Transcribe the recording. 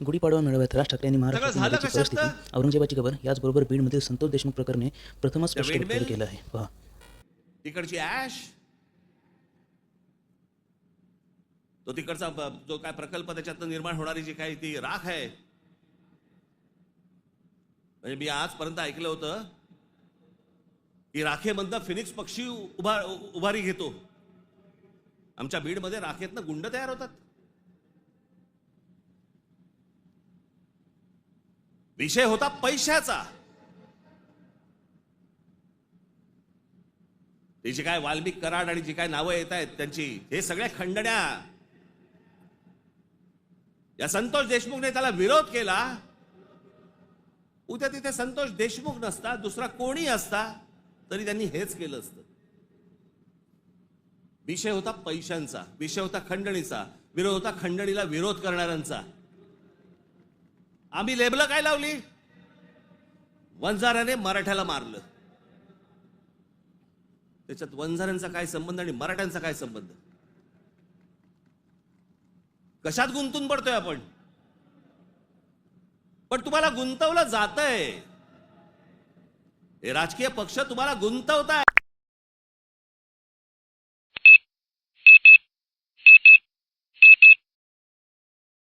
गुढीपाडवा मेळाव्यात राज ठाकरे यांनी सगळं महाराष्ट्रातील झालं नगरची कशातनं? परिस्थिती, औरंगजेबाची खबर याचबरोबर बीडमधील संतोष देशमुख प्रकरणे प्रथमच स्पष्ट बीड वक्तव्य मिल? केलं आहे. पहा. तिकडची ऍश, तो तिकडचा जो काय प्रकल्प त्याच्यातनं निर्माण होणारी जी काही ती राख आहे, म्हणजे मी आजपर्यंत ऐकलं होतं की राखेमधनं फिनिक्स पक्षी उभारी घेतो. आमच्या बीडमध्ये राखेतनं गुंड तयार होतात. विषय होता पैशाचा. ती जी काय वाल्मिक कराड आणि जी काय नावं येत आहेत त्यांची, हे सगळ्या खंडण्या. या संतोष देशमुखने त्याला विरोध केला. उद्या तिथे संतोष देशमुख नसता, दुसरा कोणी असता तरी त्यांनी हेच केलं असतं. विषय होता पैशांचा, विषय होता खंडणीचा, विरोध होता खंडणीला विरोध करणाऱ्यांचा. आम्ही लेबलं काय लावली? वंजाराने मराठ्याला मारलं. त्याच्यात वंजाऱ्यांचा काय संबंध आणि मराठ्यांचा काय संबंध? कशात गुंतून पडतोय आपण? पण तुम्हाला गुंतवलं जातंय. हे राजकीय पक्ष तुम्हाला गुंतवताय.